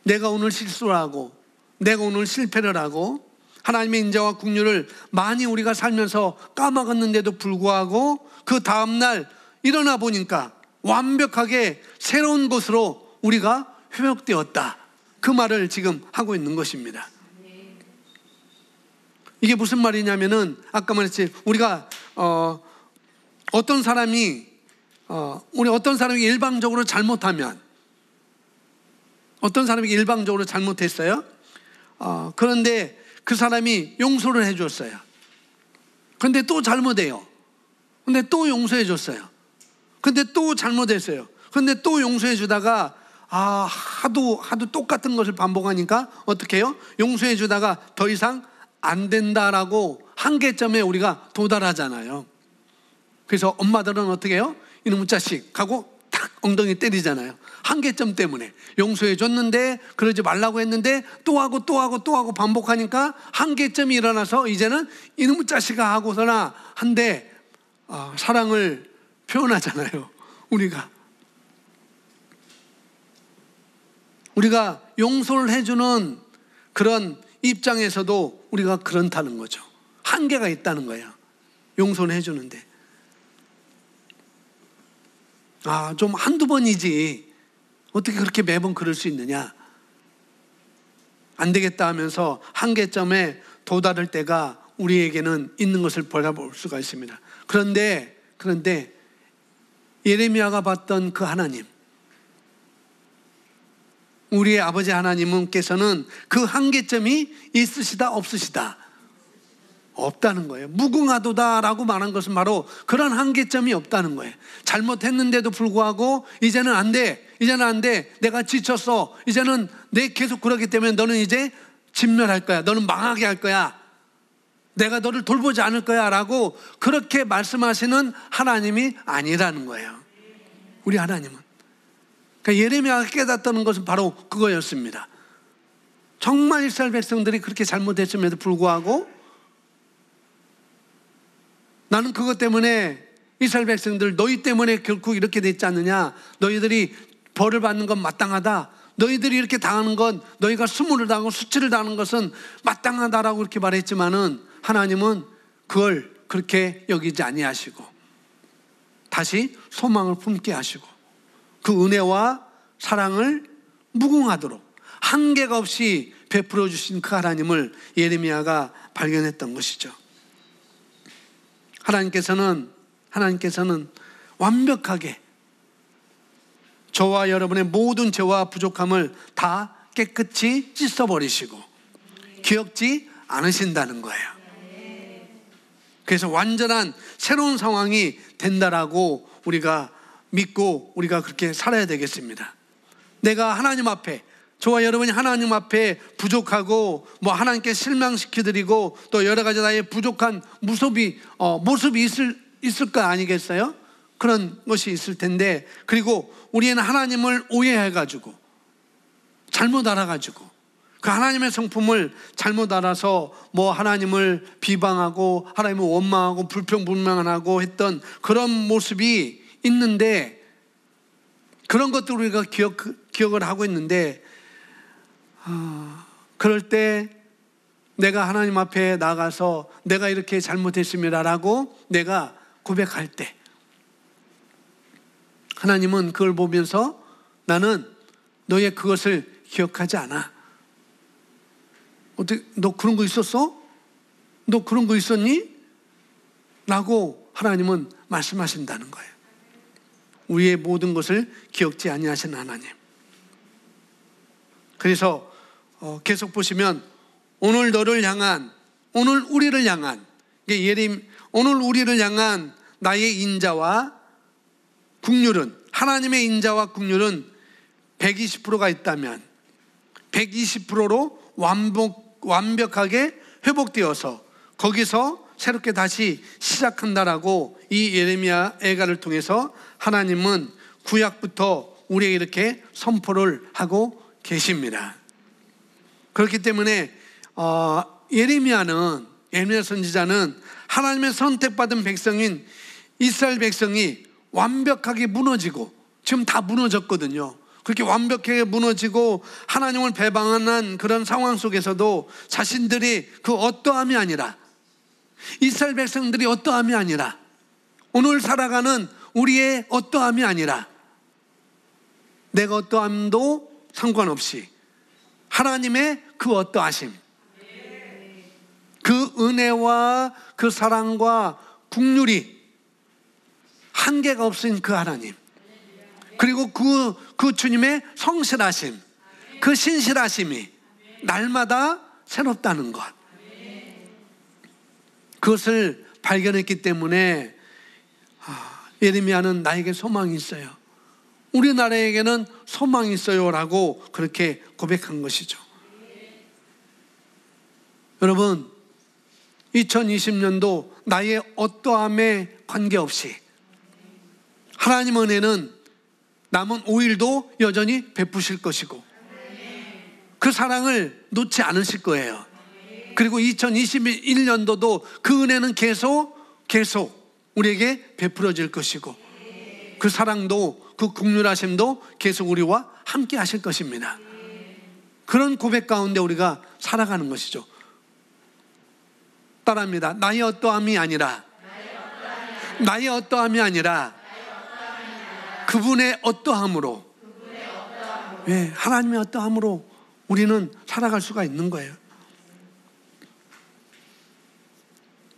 내가 오늘 실수를 하고, 내가 오늘 실패를 하고, 하나님의 인자와 긍휼을 많이 우리가 살면서 까먹었는데도 불구하고 그 다음날 일어나 보니까 완벽하게 새로운 것으로 우리가 회복되었다. 그 말을 지금 하고 있는 것입니다. 이게 무슨 말이냐면은, 아까 말했지, 우리가 어떤 사람이 일방적으로 잘못하면, 어떤 사람이 일방적으로 잘못했어요. 그런데 그 사람이 용서를 해줬어요. 근데 또 잘못해요. 근데 또 용서해 줬어요. 근데 또 잘못했어요. 근데 또 용서해 주다가 하도 똑같은 것을 반복하니까 어떻게 해요? 용서해 주다가 더 이상 안 된다라고 한계점에 우리가 도달하잖아요. 그래서 엄마들은 어떻게 해요? 이놈의 자식 하고 탁 엉덩이 때리잖아요. 한계점 때문에. 용서해 줬는데, 그러지 말라고 했는데 또 하고 반복하니까 한계점이 일어나서 이제는 이놈의 자식아 하고서나 한데 사랑을 표현하잖아요. 우리가 용서를 해주는 그런 입장에서도 우리가 그렇다는 거죠. 한계가 있다는 거예요. 용서를 해주는데 좀 한두 번이지 어떻게 그렇게 매번 그럴 수 있느냐. 안 되겠다 하면서 한계점에 도달할 때가 우리에게는 있는 것을 바라볼 수가 있습니다. 그런데 예레미야가 봤던 그 하나님, 우리의 아버지 하나님께서는 그 한계점이 있으시다 없으시다? 없다는 거예요. 무궁하도다라고 말한 것은 바로 그런 한계점이 없다는 거예요. 잘못했는데도 불구하고 이제는 안 돼. 내가 지쳤어. 이제는 내 계속 그러기 때문에 너는 이제 진멸할 거야. 너는 망하게 할 거야. 내가 너를 돌보지 않을 거야 라고 그렇게 말씀하시는 하나님이 아니라는 거예요. 우리 하나님은. 그러니까 예레미야가 깨닫던 것은 바로 그거였습니다. 정말 이스라엘 백성들이 그렇게 잘못했음에도 불구하고 나는 그것 때문에 이스라엘 백성들 너희 때문에 결국 이렇게 됐지 않느냐. 너희들이 벌을 받는 건 마땅하다. 너희들이 이렇게 당하는 건, 너희가 수모를 당하고 수치를 당하는 것은 마땅하다라고 이렇게 말했지만은 하나님은 그걸 그렇게 여기지 아니하시고 다시 소망을 품게 하시고 그 은혜와 사랑을 무궁하도록 한계가 없이 베풀어 주신 그 하나님을 예레미야가 발견했던 것이죠. 하나님께서는 완벽하게 저와 여러분의 모든 죄와 부족함을 다 깨끗이 씻어버리시고 기억지 않으신다는 거예요. 그래서 완전한 새로운 상황이 된다라고 우리가 믿고 우리가 그렇게 살아야 되겠습니다. 내가 하나님 앞에, 저와 여러분이 하나님 앞에 부족하고 하나님께 실망시켜드리고 또 여러 가지 나의 부족한 모습이 있을 거 아니겠어요? 그런 것이 있을 텐데, 그리고 우리는 하나님을 오해해가지고 잘못 알아가지고 그 하나님의 성품을 잘못 알아서 하나님을 비방하고 하나님을 원망하고 불평불만하고 했던 그런 모습이 있는데, 그런 것들 우리가 기억을 하고 있는데 그럴 때 내가 하나님 앞에 나가서 내가 이렇게 잘못했습니다라고 내가 고백할 때 하나님은 그걸 보면서 나는 너의 그것을 기억하지 않아. 어떻게 너 그런 거 있었어? 너 그런 거 있었니? 라고 하나님은 말씀하신다는 거예요. 우리의 모든 것을 기억지 아니하시는 하나님. 그래서 계속 보시면 오늘 우리를 향한 오늘 우리를 향한 나의 인자와 긍휼은, 하나님의 인자와 긍휼은 120%가 있다면 120%로 완벽하게 회복되어서 거기서 새롭게 다시 시작한다라고 이 예레미야 애가를 통해서 하나님은 구약부터 우리에게 이렇게 선포를 하고 계십니다. 그렇기 때문에 예레미야 선지자는 하나님의 선택받은 백성인 이스라엘 백성이 완벽하게 무너지고, 지금 다 무너졌거든요. 그렇게 완벽하게 무너지고 하나님을 배반한 그런 상황 속에서도 자신들이 그 어떠함이 아니라, 이스라엘 백성들이 어떠함이 아니라, 오늘 살아가는 우리의 어떠함이 아니라, 내가 어떠함도 상관없이 하나님의 그 어떠하심, 그 은혜와 그 사랑과 긍휼이 한계가 없으신 그 하나님, 그리고 그 주님의 성실하심, 그 신실하심이 날마다 새롭다는 것, 그것을 발견했기 때문에 예레미야는 나에게 소망이 있어요, 우리나라에게는 소망이 있어요 라고 그렇게 고백한 것이죠. 여러분, 2020년도 나의 어떠함에 관계없이 하나님 은혜는 남은 5일도 여전히 베푸실 것이고 그 사랑을 놓지 않으실 거예요. 그리고 2021년도도 그 은혜는 계속 우리에게 베풀어질 것이고 그 사랑도, 그 긍휼하심도 계속 우리와 함께 하실 것입니다. 그런 고백 가운데 우리가 살아가는 것이죠. 따라합니다. 나의 어떠함이 아니라 그분의 어떠함으로, 하나님의 어떠함으로 우리는 살아갈 수가 있는 거예요.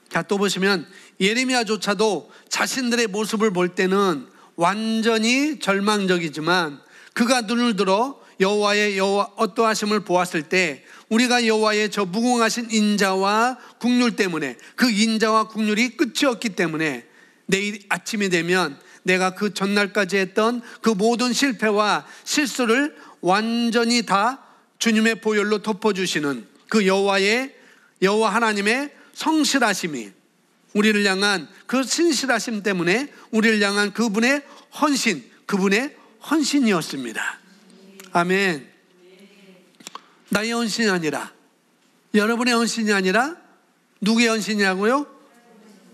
자, 또 보시면 예레미야조차도 자신들의 모습을 볼 때는 완전히 절망적이지만 그가 눈을 들어 여호와의 어떠하심을 보았을 때 우리가 여호와의 저 무궁하신 인자와 긍휼 때문에, 그 인자와 긍휼이 끝이 없기 때문에 내일 아침이 되면 내가 그 전날까지 했던 그 모든 실패와 실수를 완전히 다 주님의 보혈로 덮어주시는 그 여호와 하나님의 성실하심이, 우리를 향한 그 신실하심 때문에 우리를 향한 그분의 헌신이었습니다. 아멘. 나의 헌신이 아니라, 여러분의 헌신이 아니라 누구의 헌신이라고요?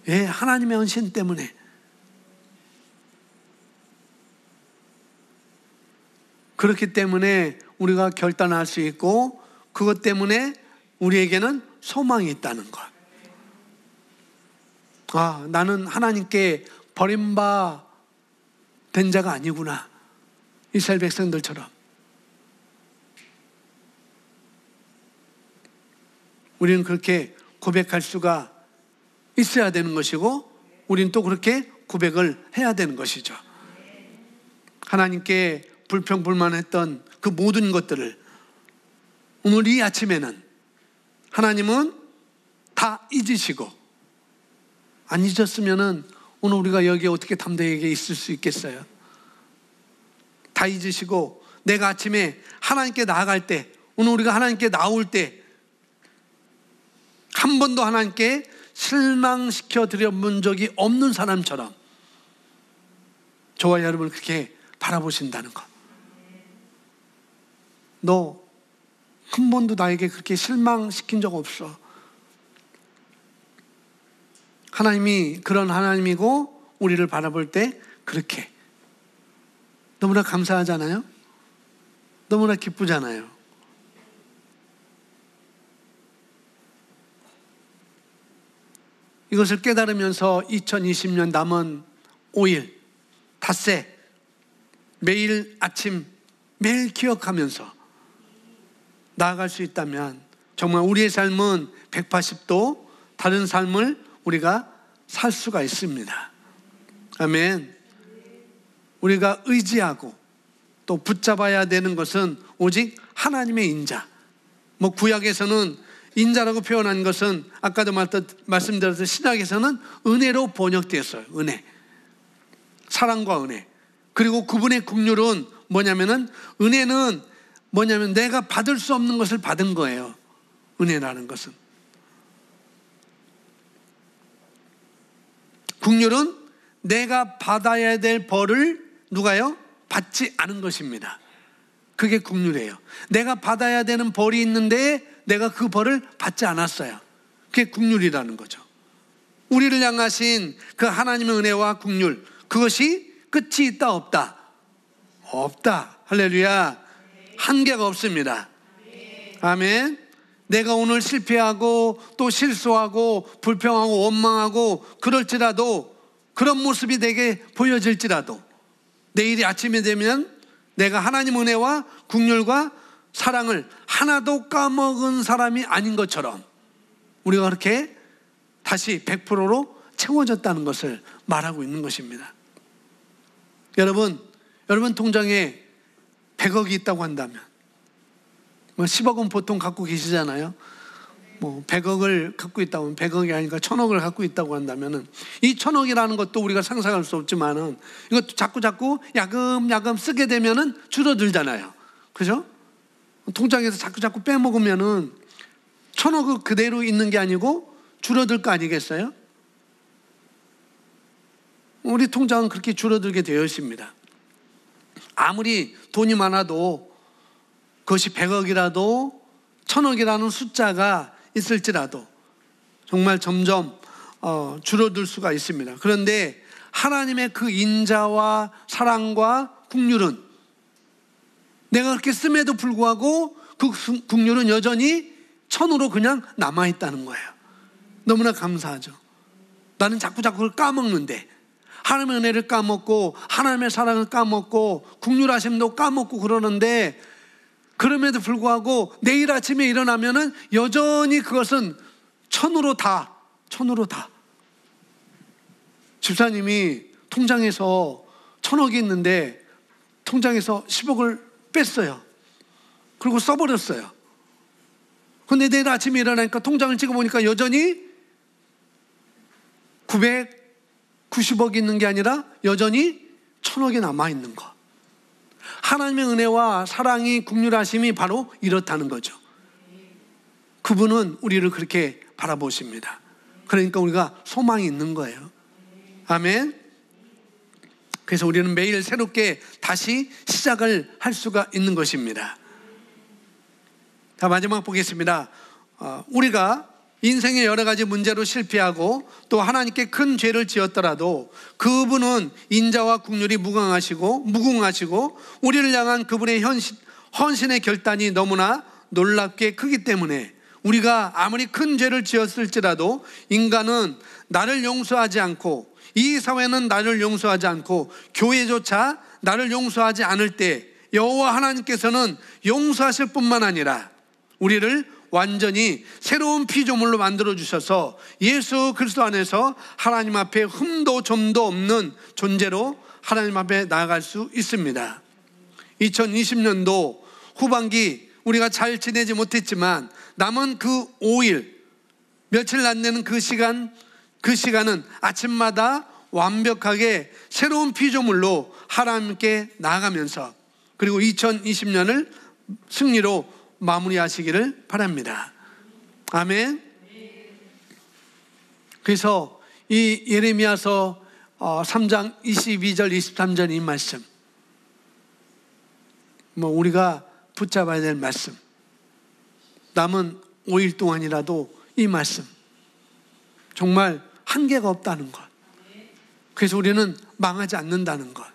하나님의 헌신 때문에. 그렇기 때문에 우리가 결단할 수 있고 그것 때문에 우리에게는 소망이 있다는 것. 나는 하나님께 버림받은 자가 아니구나, 이스라엘 백성들처럼. 우리는 그렇게 고백할 수가 있어야 되는 것이고 우리는 또 그렇게 고백을 해야 되는 것이죠. 하나님께 불평불만했던 그 모든 것들을 오늘 이 아침에는 하나님은 다 잊으시고, 안 잊었으면은 오늘 우리가 여기에 어떻게 담대하게 있을 수 있겠어요? 다 잊으시고 내가 아침에 하나님께 나아갈 때, 오늘 우리가 하나님께 나올 때 한 번도 하나님께 실망시켜 드려본 적이 없는 사람처럼 저와 여러분을 그렇게 바라보신다는 것. 너 한 번도 나에게 그렇게 실망시킨 적 없어. 하나님이 그런 하나님이고 우리를 바라볼 때 그렇게 너무나 감사하잖아요. 너무나 기쁘잖아요. 이것을 깨달으면서 2020년 남은 5일 닷새 매일 아침 매일 기억하면서 나아갈 수 있다면 정말 우리의 삶은 180도 다른 삶을 우리가 살 수가 있습니다. 아멘. 우리가 의지하고 또 붙잡아야 되는 것은 오직 하나님의 인자. 구약에서는 인자라고 표현한 것은 아까도 말씀드렸듯이 신약에서는 은혜로 번역되었어요. 은혜, 사랑과 은혜. 그리고 그분의 긍휼은 뭐냐면은, 은혜는 뭐냐면 내가 받을 수 없는 것을 받은 거예요. 은혜라는 것은. 긍휼은 내가 받아야 될 벌을 누가요? 받지 않은 것입니다. 그게 긍휼이에요. 내가 받아야 되는 벌이 있는데 내가 그 벌을 받지 않았어요. 그게 긍휼이라는 거죠. 우리를 향하신 그 하나님의 은혜와 긍휼, 그것이 끝이 있다 없다? 없다. 할렐루야. 한계가 없습니다. 아멘. 내가 오늘 실패하고 또 실수하고 불평하고 원망하고 그럴지라도, 그런 모습이 내게 보여질지라도 내일이 아침이 되면 내가 하나님 은혜와 긍휼과 사랑을 하나도 까먹은 사람이 아닌 것처럼 우리가 그렇게 다시 100%로 채워졌다는 것을 말하고 있는 것입니다. 여러분 통장에 100억이 있다고 한다면, 10억은 보통 갖고 계시잖아요. 100억을 갖고 있다고 하면, 100억이 아니니까 1000억을 갖고 있다고 한다면은, 이 1000억이라는 것도 우리가 상상할 수 없지만은 이것도 자꾸 야금야금 쓰게 되면은 줄어들잖아요. 그죠? 통장에서 자꾸 빼먹으면은 1000억은 그대로 있는 게 아니고 줄어들 거 아니겠어요? 우리 통장은 그렇게 줄어들게 되어 있습니다. 아무리 돈이 많아도 그것이 100억이라도 1000억이라는 숫자가 있을지라도 정말 점점 줄어들 수가 있습니다. 그런데 하나님의 그 인자와 사랑과 긍휼은 내가 그렇게 씀에도 불구하고 그 긍휼은 여전히 1000으로 그냥 남아있다는 거예요. 너무나 감사하죠. 나는 자꾸 그걸 까먹는데, 하나님의 은혜를 까먹고 하나님의 사랑을 까먹고 긍휼하심도 까먹고 그러는데, 그럼에도 불구하고 내일 아침에 일어나면은 여전히 그것은 1000으로 다. 집사님이 통장에서 1000억이 있는데 통장에서 10억을 뺐어요. 그리고 써버렸어요. 근데 내일 아침에 일어나니까 통장을 찍어보니까 여전히 990억이 있는 게 아니라 여전히 1000억이 남아있는 거. 하나님의 은혜와 사랑이, 긍휼하심이 바로 이렇다는 거죠. 그분은 우리를 그렇게 바라보십니다. 그러니까 우리가 소망이 있는 거예요. 아멘. 그래서 우리는 매일 새롭게 다시 시작을 할 수가 있는 것입니다. 자, 마지막 보겠습니다. 우리가 인생의 여러 가지 문제로 실패하고 또 하나님께 큰 죄를 지었더라도 그분은 인자와 긍휼이 무궁하시고 우리를 향한 그분의 헌신의 결단이 너무나 놀랍게 크기 때문에 우리가 아무리 큰 죄를 지었을지라도 인간은 나를 용서하지 않고, 이 사회는 나를 용서하지 않고, 교회조차 나를 용서하지 않을 때 여호와 하나님께서는 용서하실 뿐만 아니라 우리를 완전히 새로운 피조물로 만들어주셔서 예수 그리스도 안에서 하나님 앞에 흠도 점도 없는 존재로 하나님 앞에 나아갈 수 있습니다. 2020년도 후반기 우리가 잘 지내지 못했지만 남은 그 5일, 며칠 안 되는 그 시간은 아침마다 완벽하게 새로운 피조물로 하나님께 나아가면서, 그리고 2020년을 승리로 마무리하시기를 바랍니다. 아멘. 그래서 이 예레미야서 3장 22절 23절 이 말씀, 우리가 붙잡아야 될 말씀, 남은 5일 동안이라도 이 말씀, 정말 한계가 없다는 것, 그래서 우리는 망하지 않는다는 것,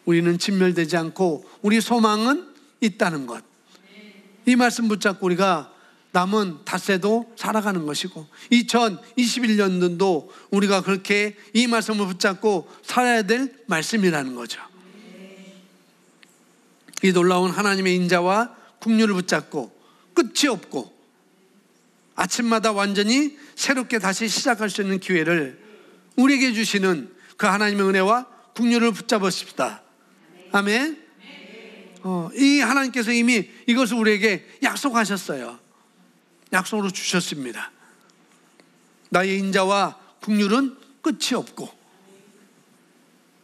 우리는 진멸되지 않고 우리 소망은 있다는 것, 이 말씀 붙잡고 우리가 남은 닷새도 살아가는 것이고 2021년도 우리가 그렇게 이 말씀을 붙잡고 살아야 될 말씀이라는 거죠. 이 놀라운 하나님의 인자와 긍휼을 붙잡고 끝이 없고 아침마다 완전히 새롭게 다시 시작할 수 있는 기회를 우리에게 주시는 그 하나님의 은혜와 긍휼을 붙잡으십시다. 아멘. 이 하나님께서 이미 이것을 우리에게 약속하셨어요. 약속으로 주셨습니다. 나의 인자와 긍휼은 끝이 없고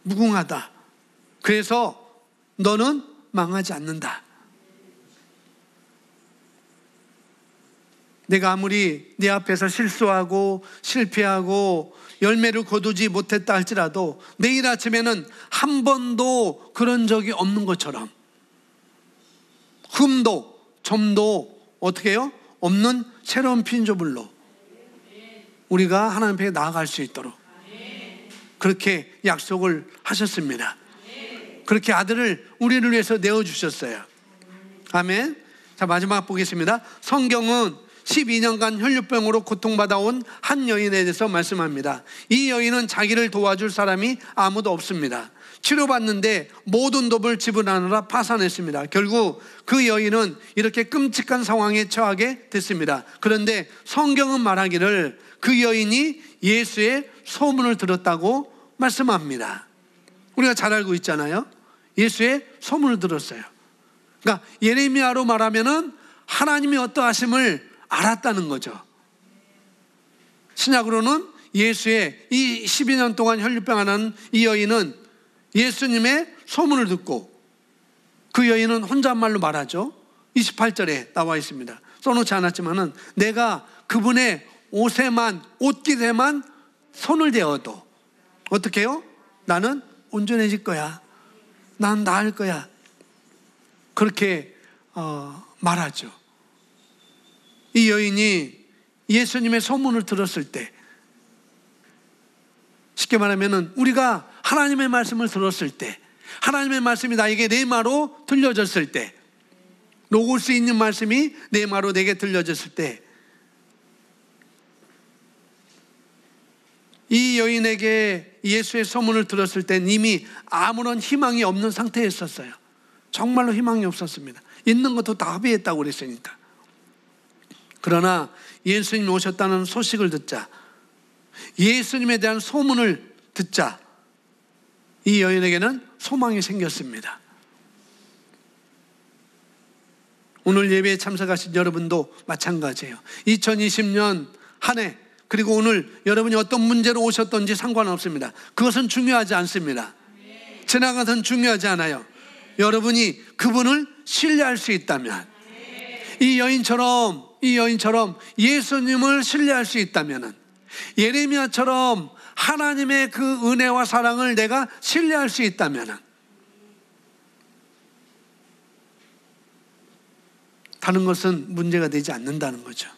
무궁하다. 그래서 너는 망하지 않는다. 내가 아무리 네 앞에서 실수하고 실패하고 열매를 거두지 못했다 할지라도 내일 아침에는 한 번도 그런 적이 없는 것처럼 흠도 점도 어떻게 해요? 없는 새로운 핀조물로 우리가 하나님 앞에 나아갈 수 있도록 그렇게 약속을 하셨습니다. 그렇게 아들을 우리를 위해서 내어주셨어요. 아멘. 자, 마지막 보겠습니다. 성경은 12년간 혈류병으로 고통받아온 한 여인에 대해서 말씀합니다. 이 여인은 자기를 도와줄 사람이 아무도 없습니다. 치료받는데 모든 돈을 지불하느라 파산했습니다. 결국 그 여인은 이렇게 끔찍한 상황에 처하게 됐습니다. 그런데 성경은 말하기를 그 여인이 예수의 소문을 들었다고 말씀합니다. 우리가 잘 알고 있잖아요. 예수의 소문을 들었어요. 그러니까 예레미야로 말하면은 하나님이 어떠하심을 알았다는 거죠. 신약으로는 예수의 이 12년 동안 혈류병 앓는 이 여인은 예수님의 소문을 듣고, 그 여인은 혼잣말로 말하죠. 28절에 나와 있습니다. 써놓지 않았지만은 내가 그분의 옷깃에만 손을 대어도 어떻게 해요? 나는 온전해질 거야. 난 나을 거야. 그렇게 말하죠. 이 여인이 예수님의 소문을 들었을 때, 쉽게 말하면 우리가 하나님의 말씀을 들었을 때, 하나님의 말씀이 나에게 레마로 들려졌을 때, 로고스 있는 말씀이 레마로 내게 들려졌을 때, 이 여인에게 예수의 소문을 들었을 땐 이미 아무런 희망이 없는 상태에 있었어요. 정말로 희망이 없었습니다. 있는 것도 다 합의했다고 그랬으니까. 그러나 예수님이 오셨다는 소식을 듣자, 예수님에 대한 소문을 듣자, 이 여인에게는 소망이 생겼습니다. 오늘 예배에 참석하신 여러분도 마찬가지예요. 2020년 한 해, 그리고 오늘 여러분이 어떤 문제로 오셨던지 상관없습니다. 그것은 중요하지 않습니다. 지나간 것은 중요하지 않아요. 여러분이 그분을 신뢰할 수 있다면, 이 여인처럼 예수님을 신뢰할 수 있다면, 예레미야처럼 하나님의 그 은혜와 사랑을 내가 신뢰할 수 있다면, 다른 것은 문제가 되지 않는다는 거죠.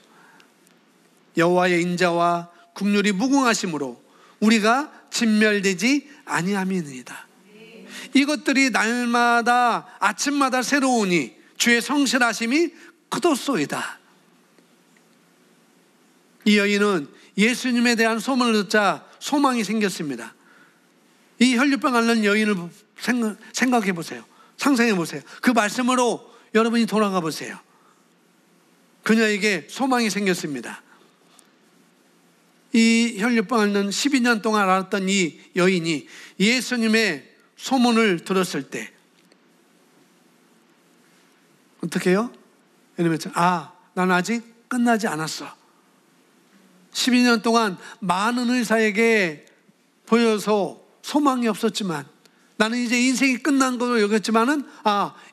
여호와의 인자와 긍휼이 무궁하심으로 우리가 진멸되지 아니함이니이다. 이것들이 날마다 아침마다 새로우니 주의 성실하심이 크도소이다. 이 여인은 예수님에 대한 소문을 듣자 소망이 생겼습니다. 이 혈류병 앓는 여인을 생각해 보세요. 상상해 보세요. 그 말씀으로 여러분이 돌아가 보세요. 그녀에게 소망이 생겼습니다. 이 혈류병 앓는 12년 동안 앓았던 이 여인이 예수님의 소문을 들었을 때 어떻게 해요? 난 아직 끝나지 않았어. 12년 동안 많은 의사에게 보여서 소망이 없었지만, 나는 이제 인생이 끝난 걸로 여겼지만은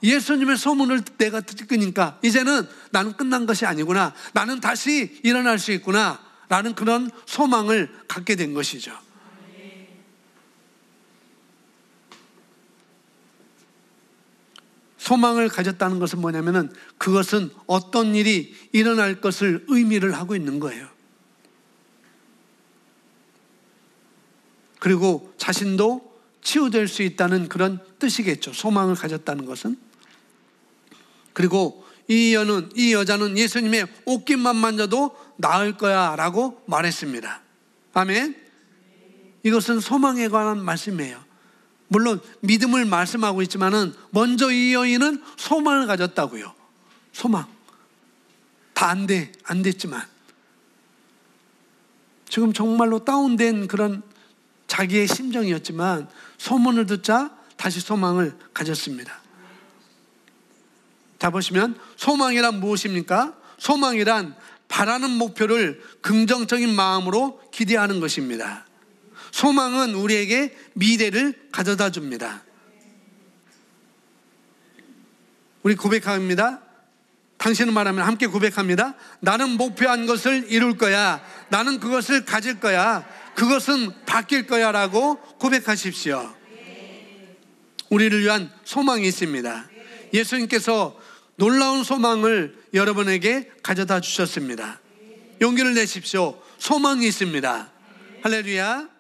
예수님의 소문을 내가 듣으니까 이제는 나는 끝난 것이 아니구나, 나는 다시 일어날 수 있구나 라는 그런 소망을 갖게 된 것이죠. 소망을 가졌다는 것은 뭐냐면은 그것은 어떤 일이 일어날 것을 의미를 하고 있는 거예요. 그리고 자신도 치유될 수 있다는 그런 뜻이겠죠. 소망을 가졌다는 것은. 그리고 이 여자는 예수님의 옷깃만 만져도 나을 거야 라고 말했습니다. 아멘. 이것은 소망에 관한 말씀이에요. 물론 믿음을 말씀하고 있지만은 먼저 이 여인은 소망을 가졌다고요. 소망. 다 안 됐지만 지금 정말로 다운된 그런 자기의 심정이었지만 소문을 듣자 다시 소망을 가졌습니다. 자, 보시면 소망이란 무엇입니까? 소망이란 바라는 목표를 긍정적인 마음으로 기대하는 것입니다. 소망은 우리에게 미래를 가져다 줍니다. 우리 고백합니다. 당신은 말하면 함께 고백합니다. 나는 목표한 것을 이룰 거야. 나는 그것을 가질 거야. 그것은 바뀔 거야 라고 고백하십시오. 우리를 위한 소망이 있습니다. 예수님께서 놀라운 소망을 여러분에게 가져다 주셨습니다. 용기를 내십시오. 소망이 있습니다. 할렐루야.